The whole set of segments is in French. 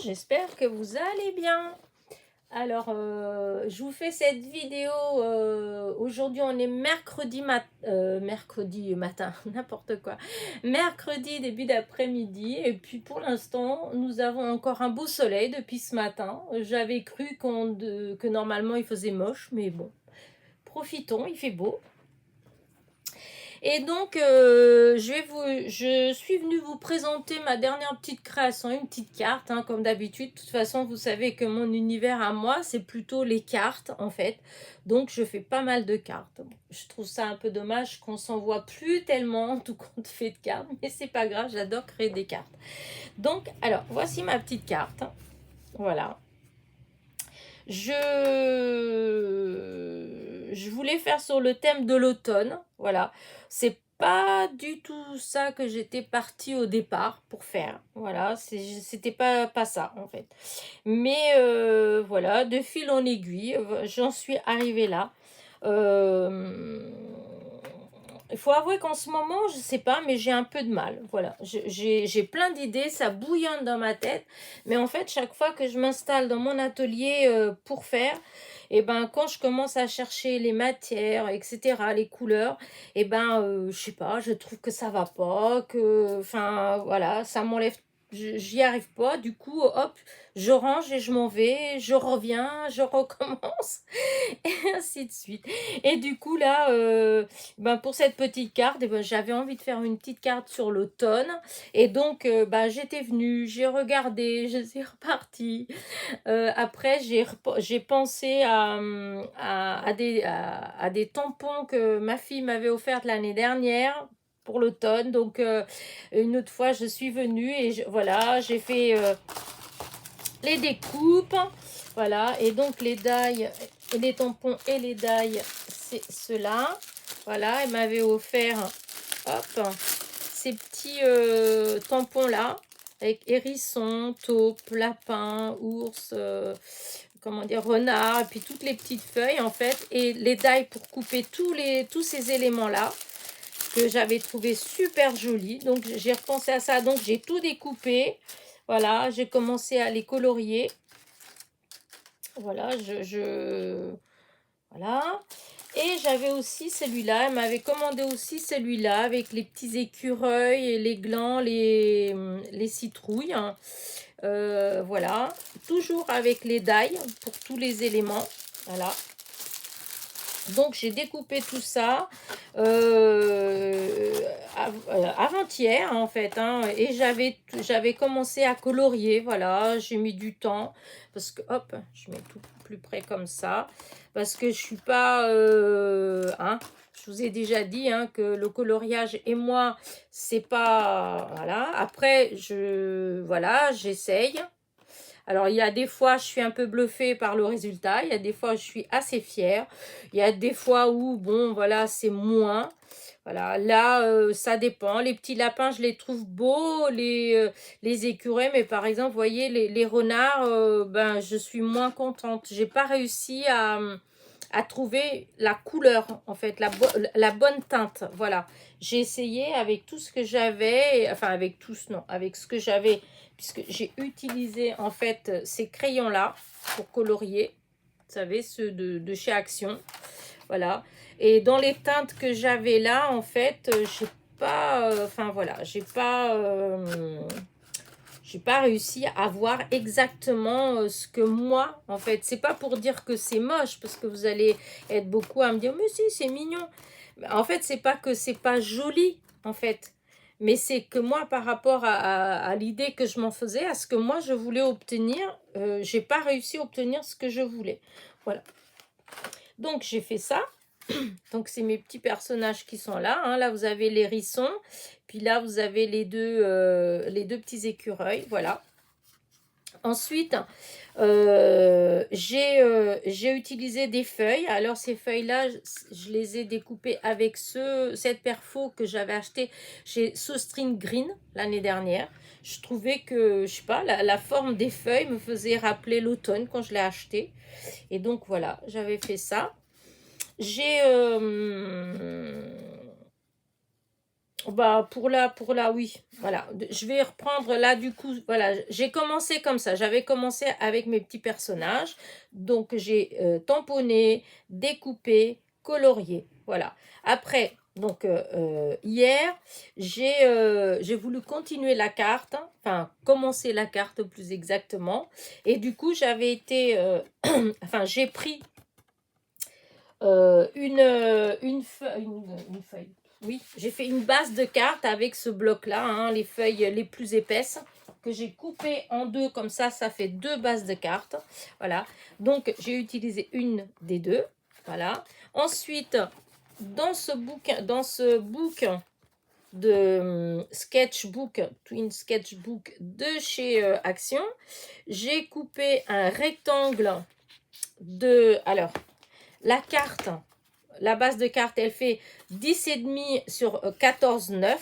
j'espère que vous allez bien. Alors, je vous fais cette vidéo, aujourd'hui on est mercredi matin, n'importe quoi. Mercredi début d'après-midi et puis pour l'instant nous avons encore un beau soleil depuis ce matin. J'avais cru que normalement il faisait moche, mais bon, profitons, il fait beau. Et donc, je suis venue vous présenter ma dernière petite création, une petite carte, hein, comme d'habitude. De toute façon, vous savez que mon univers à moi, c'est plutôt les cartes, en fait. Donc, je fais pas mal de cartes. Bon, je trouve ça un peu dommage qu'on s'en voit plus tellement, tout compte fait de cartes. Mais c'est pas grave, j'adore créer des cartes. Donc, alors, voici ma petite carte. Voilà. Je voulais faire sur le thème de l'automne. Voilà. C'est pas du tout ça que j'étais partie au départ pour faire. Voilà. C'était pas ça, en fait. Mais voilà, de fil en aiguille, j'en suis arrivée là. Euh, il faut avouer qu'en ce moment, je sais pas, mais j'ai un peu de mal. Voilà, j'ai plein d'idées, ça bouillonne dans ma tête. Mais en fait, chaque fois que je m'installe dans mon atelier pour faire, et ben quand je commence à chercher les matières, etc., les couleurs, et ben je sais pas, je trouve que ça va pas, que, enfin voilà, ça m'enlève. J'y arrive pas, du coup, hop, je range et je m'en vais, je reviens, je recommence, et ainsi de suite. Et du coup, là, ben pour cette petite carte, eh ben, j'avais envie de faire une petite carte sur l'automne. Et donc, ben, j'étais venue, j'ai regardé, je suis repartie. Après, j'ai pensé à des tampons que ma fille m'avait offerts l'année dernière pour l'automne. Donc, une autre fois, je suis venue et voilà, j'ai fait les découpes. Voilà, et donc les die, les tampons et les die, c'est ceux-là. Voilà, elle m'avait offert, hop, ces petits tampons-là, avec hérisson, taupe, lapin, ours, comment dire, renard, et puis toutes les petites feuilles, en fait, et les die pour couper tous ces éléments-là, que j'avais trouvé super jolis. Donc, j'ai repensé à ça, donc j'ai tout découpé. Voilà, j'ai commencé à les colorier. Voilà, voilà. Et j'avais aussi celui-là. Elle m'avait commandé aussi celui-là avec les petits écureuils, et les glands, les citrouilles. Voilà. Toujours avec les die pour tous les éléments. Voilà. Donc j'ai découpé tout ça avant-hier en fait, hein, et j'avais commencé à colorier. Voilà, j'ai mis du temps parce que hop, je mets tout plus près comme ça parce que je suis pas hein, je vous ai déjà dit, hein, que le coloriage et moi c'est pas, voilà. Après voilà, j'essaye. Alors, il y a des fois, je suis un peu bluffée par le résultat. Il y a des fois, je suis assez fière. Il y a des fois où, bon, voilà, c'est moins. Voilà, là, ça dépend. Les petits lapins, je les trouve beaux. Les écureuils, mais par exemple, vous voyez, les renards, ben, je suis moins contente. J'ai pas réussi à trouver la couleur, en fait, la bonne teinte. Voilà, j'ai essayé avec tout ce que j'avais, enfin avec tous, non, avec ce que j'avais, puisque j'ai utilisé en fait ces crayons là pour colorier, vous savez, ceux de chez Action. Voilà, et dans les teintes que j'avais là, en fait, j'ai pas, enfin voilà, j'ai pas réussi à voir exactement ce que moi, en fait, c'est pas pour dire que c'est moche, parce que vous allez être beaucoup à me dire, mais si, c'est mignon. En fait, c'est pas que c'est pas joli, en fait, mais c'est que moi, par rapport à l'idée que je m'en faisais, à ce que moi, je voulais obtenir, j'ai pas réussi à obtenir ce que je voulais. Voilà. Donc, j'ai fait ça. Donc, c'est mes petits personnages qui sont là, hein. Là, vous avez les hérissons. Puis là, vous avez les deux petits écureuils. Voilà. Ensuite, j'ai utilisé des feuilles. Alors, ces feuilles-là, je les ai découpées avec cette perfo que j'avais acheté chez Sostring Green l'année dernière. Je trouvais que, je sais pas, la forme des feuilles me faisait rappeler l'automne quand je l'ai acheté. Et donc, voilà, j'avais fait ça. Bah, oui, voilà. Je vais reprendre là, du coup, voilà, j'ai commencé comme ça. J'avais commencé avec mes petits personnages. Donc, j'ai tamponné, découpé, colorié. Voilà. Après, donc, hier, j'ai voulu continuer la carte, hein, enfin, commencer la carte plus exactement. Et du coup, j'avais été, enfin, j'ai pris une feuille. Oui, j'ai fait une base de cartes avec ce bloc-là, hein, les feuilles les plus épaisses que j'ai coupées en deux, comme ça fait deux bases de cartes. Voilà, donc j'ai utilisé une des deux. Voilà. Ensuite, dans ce book de sketchbook, Twin Sketchbook de chez Action, j'ai coupé un rectangle de... Alors, la carte, la base de carte, elle fait 10,5 sur 14,9.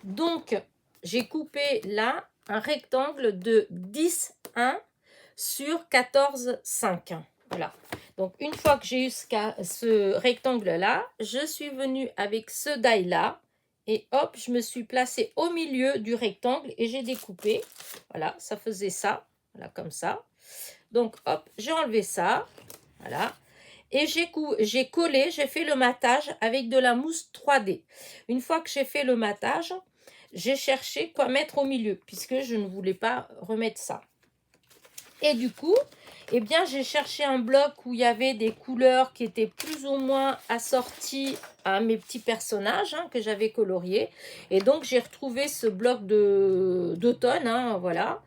Donc, j'ai coupé là un rectangle de 10,1 sur 14,5. Voilà. Donc, une fois que j'ai eu ce rectangle-là, je suis venue avec ce die-là. Et hop, je me suis placée au milieu du rectangle et j'ai découpé. Voilà, ça faisait ça. Voilà, comme ça. Donc, hop, j'ai enlevé ça. Voilà. Et j'ai collé, j'ai fait le matage avec de la mousse 3D. Une fois que j'ai fait le matage, j'ai cherché quoi mettre au milieu, puisque je ne voulais pas remettre ça. Et du coup, eh bien, j'ai cherché un bloc où il y avait des couleurs qui étaient plus ou moins assorties à mes petits personnages, hein, que j'avais coloriés. Et donc, j'ai retrouvé ce bloc d'automne, hein, voilà.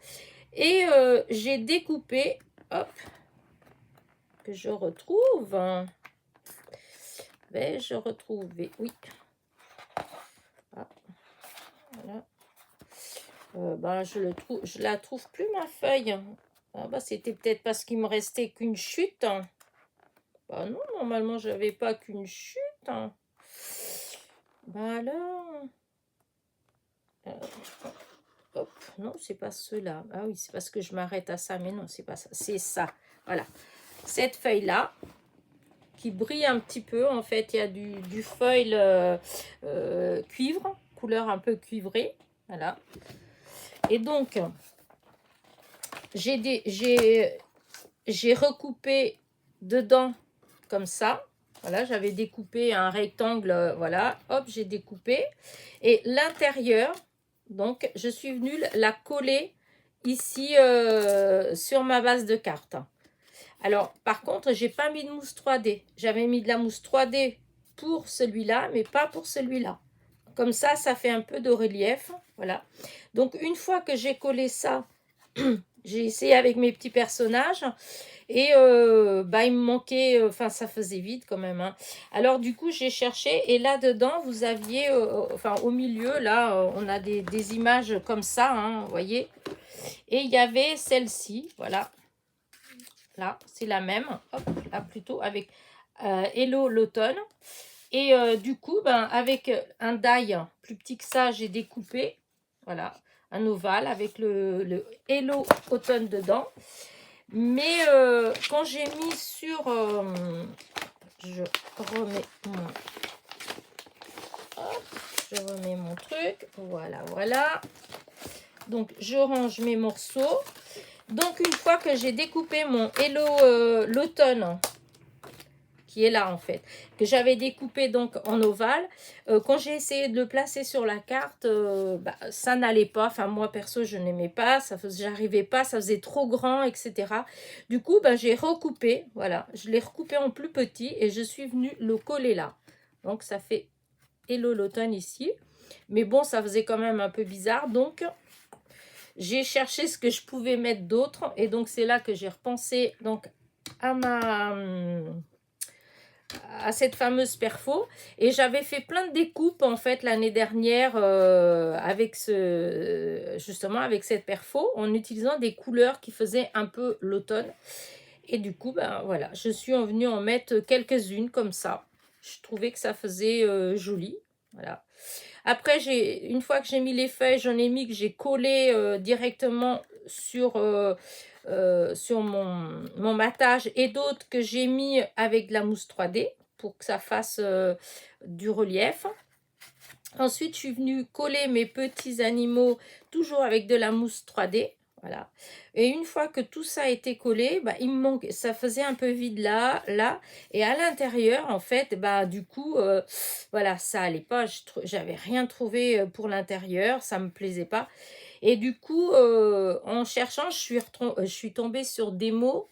Et j'ai découpé, hop, que je retrouve... Vais-je retrouver? Oui. Ah, voilà. Ben, je la trouve plus, ma feuille. Ah, bah, c'était peut-être parce qu'il me restait qu'une chute. Bah non, normalement, j'avais pas qu'une chute. Bah alors... Euh, hop, non, c'est pas ceux-là. Ah oui, c'est parce que je m'arrête à ça, mais non, c'est pas ça. C'est ça. Voilà. Cette feuille-là, qui brille un petit peu. En fait, il y a du foil cuivre, couleur un peu cuivrée. Voilà. Et donc, j'ai recoupé dedans comme ça. Voilà, j'avais découpé un rectangle, voilà, hop, j'ai découpé. Et l'intérieur, donc, je suis venue la coller ici sur ma base de cartes. Alors, par contre, j'ai pas mis de mousse 3D. J'avais mis de la mousse 3D pour celui-là, mais pas pour celui-là. Comme ça fait un peu de relief. Voilà. Donc, une fois que j'ai collé ça, j'ai essayé avec mes petits personnages. Et bah, il me manquait... Enfin, ça faisait vide quand même. Hein. Alors, du coup, j'ai cherché. Et là-dedans, vous aviez... enfin, au milieu, là, on a des images comme ça. Hein, vous voyez. Et il y avait celle-ci. Voilà. Là, c'est la même. Hop, là, plutôt avec Hello l'automne. Et du coup, ben, avec un die plus petit que ça, j'ai découpé, voilà, un ovale avec le Hello automne dedans. Mais quand j'ai mis sur... je remets mon... Hop, je remets mon truc. Voilà, voilà. Donc, je range mes morceaux. Donc, une fois que j'ai découpé mon Hello l'automne, qui est là en fait, que j'avais découpé donc en ovale. Quand j'ai essayé de le placer sur la carte, bah, ça n'allait pas. Enfin, moi perso, je n'aimais pas, j'arrivais pas, ça faisait trop grand, etc. Du coup, bah, j'ai recoupé, voilà, je l'ai recoupé en plus petit et je suis venue le coller là. Donc, ça fait Hello l'automne ici. Mais bon, ça faisait quand même un peu bizarre, donc j'ai cherché ce que je pouvais mettre d'autre. Et donc, c'est là que j'ai repensé donc à cette fameuse perfo, et j'avais fait plein de découpes en fait l'année dernière avec justement avec cette perfo, en utilisant des couleurs qui faisaient un peu l'automne. Et du coup, ben voilà, je suis venue en mettre quelques-unes comme ça. Je trouvais que ça faisait joli. Voilà. Après, une fois que j'ai mis les feuilles, j'en ai mis que j'ai collé directement sur mon matage, et d'autres que j'ai mis avec de la mousse 3D pour que ça fasse du relief. Ensuite, je suis venue coller mes petits animaux, toujours avec de la mousse 3D. Voilà. Et une fois que tout ça a été collé, bah, il me manque, ça faisait un peu vide là. Et à l'intérieur, en fait, bah, du coup, voilà, ça allait pas. J'avais rien trouvé pour l'intérieur, ça me plaisait pas. Et du coup, en cherchant, je suis tombée sur des mots.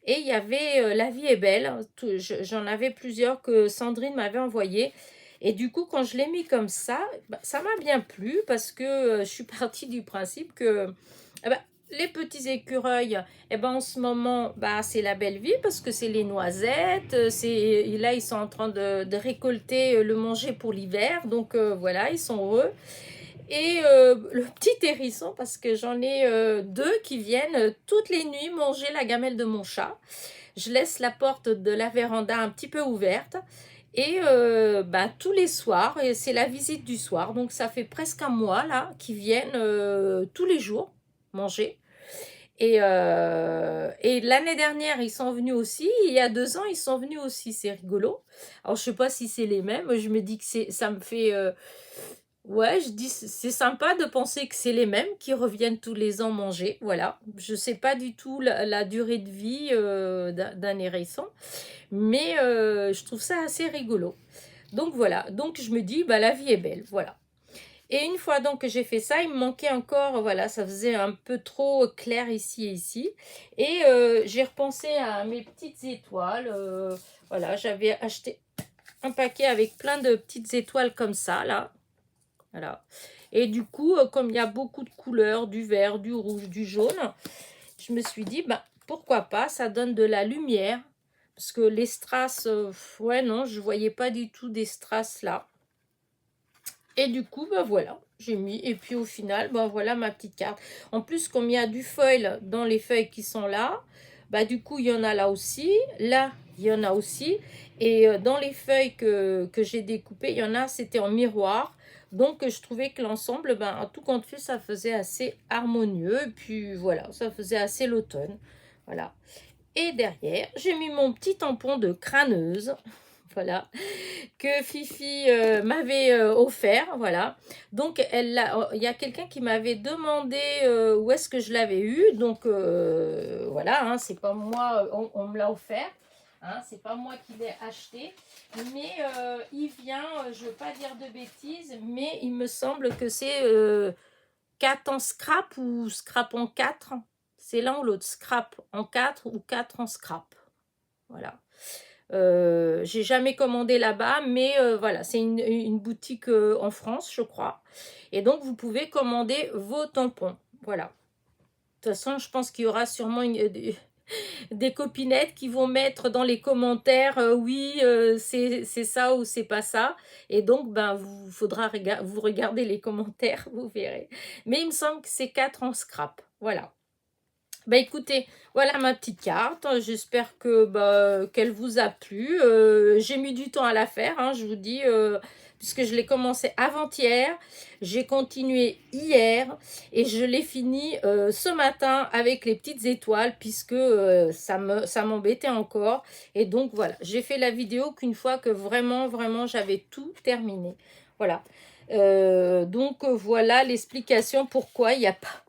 Et il y avait La vie est belle. J'en avais plusieurs que Sandrine m'avait envoyé. Et du coup, quand je l'ai mis comme ça, bah, ça m'a bien plu parce que je suis partie du principe que eh ben, les petits écureuils, eh ben, en ce moment, bah, c'est la belle vie parce que c'est les noisettes. Là, ils sont en train de récolter le manger pour l'hiver. Donc voilà, ils sont heureux. Et le petit hérisson, parce que j'en ai deux qui viennent toutes les nuits manger la gamelle de mon chat. Je laisse la porte de la véranda un petit peu ouverte. Et bah, tous les soirs, et c'est la visite du soir, donc ça fait presque un mois là, qu'ils viennent tous les jours manger. Et l'année dernière, ils sont venus aussi. Il y a 2 ans, ils sont venus aussi. C'est rigolo. Alors, je sais pas si c'est les mêmes. Je me dis que ça me fait... ouais, je dis, c'est sympa de penser que c'est les mêmes qui reviennent tous les ans manger. Voilà. Je sais pas du tout la durée de vie d'un hérisson. Mais je trouve ça assez rigolo. Donc voilà. Donc, je me dis, bah, la vie est belle. Voilà. Et une fois donc que j'ai fait ça, il me manquait encore, voilà, ça faisait un peu trop clair ici et ici. Et j'ai repensé à mes petites étoiles. Voilà, j'avais acheté un paquet avec plein de petites étoiles comme ça, là. Voilà. Et du coup, comme il y a beaucoup de couleurs, du vert, du rouge, du jaune, je me suis dit, bah, pourquoi pas, ça donne de la lumière. Parce que les strass, ouais, non, je voyais pas du tout des strass là. Et du coup, bah voilà, j'ai mis. Et puis au final, bah voilà ma petite carte. En plus, comme il y a du foil dans les feuilles qui sont là, bah du coup, il y en a là aussi. Là, il y en a aussi. Et dans les feuilles que j'ai découpées, il y en a, c'était en miroir. Donc, je trouvais que l'ensemble, ben, à tout compte fait, ça faisait assez harmonieux. Et puis voilà, ça faisait assez l'automne. Voilà. Et derrière, j'ai mis mon petit tampon de crâneuse. Voilà, que Fifi m'avait offert, voilà. Donc, il y a quelqu'un qui m'avait demandé où est-ce que je l'avais eu. Donc, voilà, hein, c'est pas moi, on me l'a offert. Hein, c'est pas moi qui l'ai acheté. Mais il vient, je veux pas dire de bêtises, mais il me semble que c'est 4 en scrap ou scrap en 4. C'est l'un ou l'autre, scrap en 4 ou 4 en scrap. Voilà. J'ai jamais commandé là-bas, mais voilà, c'est une boutique en France, je crois. Et donc, vous pouvez commander vos tampons. Voilà. De toute façon, je pense qu'il y aura sûrement des copinettes qui vont mettre dans les commentaires oui, c'est ça ou c'est pas ça. Et donc, ben, faudra vous regarder les commentaires, vous verrez. Mais il me semble que c'est 4 en scrap. Voilà. Bah écoutez, voilà ma petite carte. J'espère que qu'elle vous a plu. J'ai mis du temps à la faire, hein, je vous dis, puisque je l'ai commencé avant-hier. J'ai continué hier et je l'ai fini ce matin avec les petites étoiles, puisque ça m'embêtait encore. Et donc voilà, j'ai fait la vidéo qu'une fois que vraiment, vraiment, j'avais tout terminé. Voilà. Donc voilà l'explication pourquoi il n'y a pas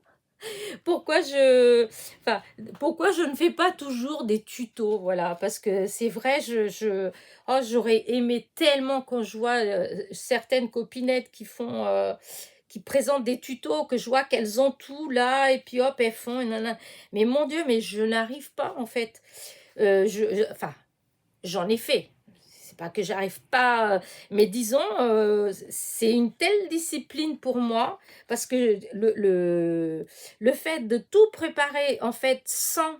pourquoi pourquoi je ne fais pas toujours des tutos, voilà, parce que c'est vrai, oh, j'aurais aimé tellement quand je vois certaines copinettes qui présentent des tutos, que je vois qu'elles ont tout là, et puis hop, elles font, et nanana. Mais mon Dieu, mais je n'arrive pas, en fait. Enfin, j'en ai fait. C'est pas que j'arrive pas, mais disons, c'est une telle discipline pour moi parce que le fait de tout préparer en fait sans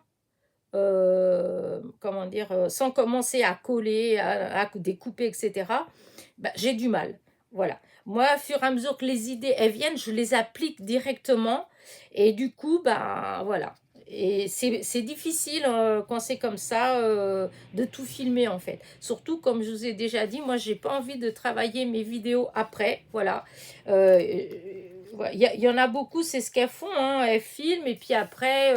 comment dire, sans commencer à coller, à découper, etc. Bah, j'ai du mal. Voilà. Moi, au fur et à mesure que les idées elles viennent, je les applique directement et du coup, bah voilà. Et c'est difficile quand c'est comme ça de tout filmer en fait. Surtout comme je vous ai déjà dit, moi j'ai pas envie de travailler mes vidéos après. Voilà. Euh, vois, il y en a beaucoup, c'est ce qu'elles font, hein, elles filment et puis après,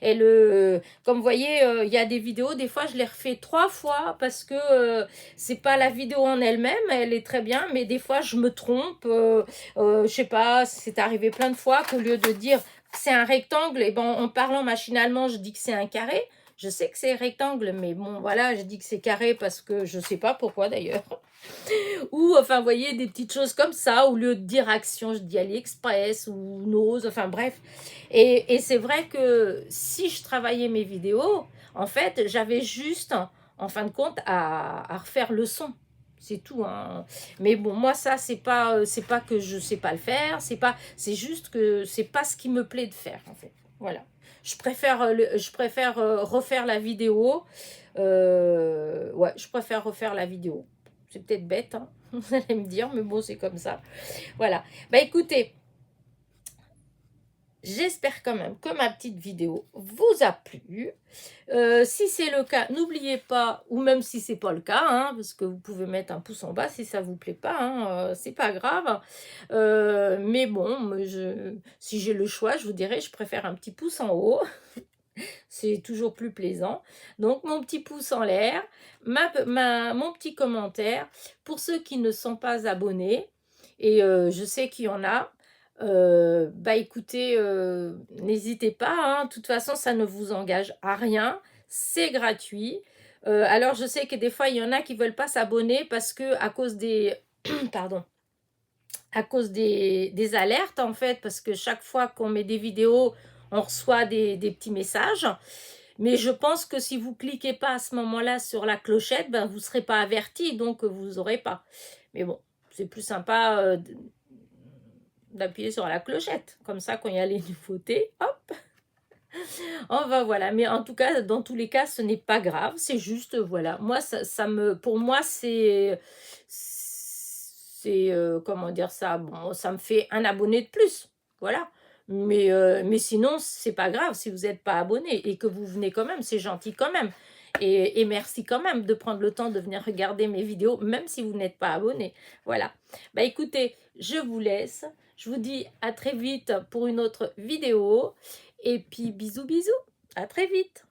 elles, comme vous voyez, il y a des vidéos, des fois je les refais 3 fois parce que c'est pas la vidéo en elle-même, elle est très bien, mais des fois je me trompe, je sais pas, c'est arrivé plein de fois qu'au lieu de dire que c'est un rectangle, et ben en parlant machinalement, je dis que c'est un carré. Je sais que c'est rectangle, mais bon, voilà, je dis que c'est carré parce que je sais pas pourquoi d'ailleurs. Ou, enfin, vous voyez, des petites choses comme ça, au lieu de dire Action, je dis AliExpress ou Nose, enfin bref. Et c'est vrai que si je travaillais mes vidéos, en fait, j'avais juste, en fin de compte, à refaire le son. C'est tout, hein. Mais bon, moi, ça, c'est pas que je sais pas le faire, c'est juste que c'est pas ce qui me plaît de faire, en fait. Voilà. Je préfère refaire la vidéo. Ouais, je préfère refaire la vidéo. C'est peut-être bête, hein, vous allez me dire, mais bon, c'est comme ça. Voilà. Bah écoutez, j'espère quand même que ma petite vidéo vous a plu. Si c'est le cas, n'oubliez pas, ou même si c'est pas le cas, hein, parce que vous pouvez mettre un pouce en bas si ça vous plaît pas, hein, c'est pas grave. Mais bon, si j'ai le choix, je vous dirais, je préfère un petit pouce en haut. C'est toujours plus plaisant. Donc, mon petit pouce en l'air, mon petit commentaire. Pour ceux qui ne sont pas abonnés, et je sais qu'il y en a, bah écoutez, n'hésitez pas, hein. De toute façon, ça ne vous engage à rien. C'est gratuit. Alors, je sais que des fois, il y en a qui ne veulent pas s'abonner parce que à cause des... Pardon. À cause des alertes, en fait, parce que chaque fois qu'on met des vidéos, on reçoit des petits messages. Mais je pense que si vous cliquez pas à ce moment-là sur la clochette, ben vous ne serez pas averti, donc vous n'aurez pas. Mais bon, c'est plus sympa d'appuyer sur la clochette. Comme ça, quand il y a les nouveautés, hop. Enfin voilà, mais en tout cas, dans tous les cas, ce n'est pas grave. C'est juste, voilà. Moi, pour moi, comment dire ça? Bon, ça me fait un abonné de plus. Voilà. Mais sinon, c'est pas grave si vous n'êtes pas abonné et que vous venez quand même, c'est gentil quand même. Et merci quand même de prendre le temps de venir regarder mes vidéos, même si vous n'êtes pas abonné. Voilà. Bah écoutez, je vous laisse. Je vous dis à très vite pour une autre vidéo. Et puis bisous bisous. À très vite.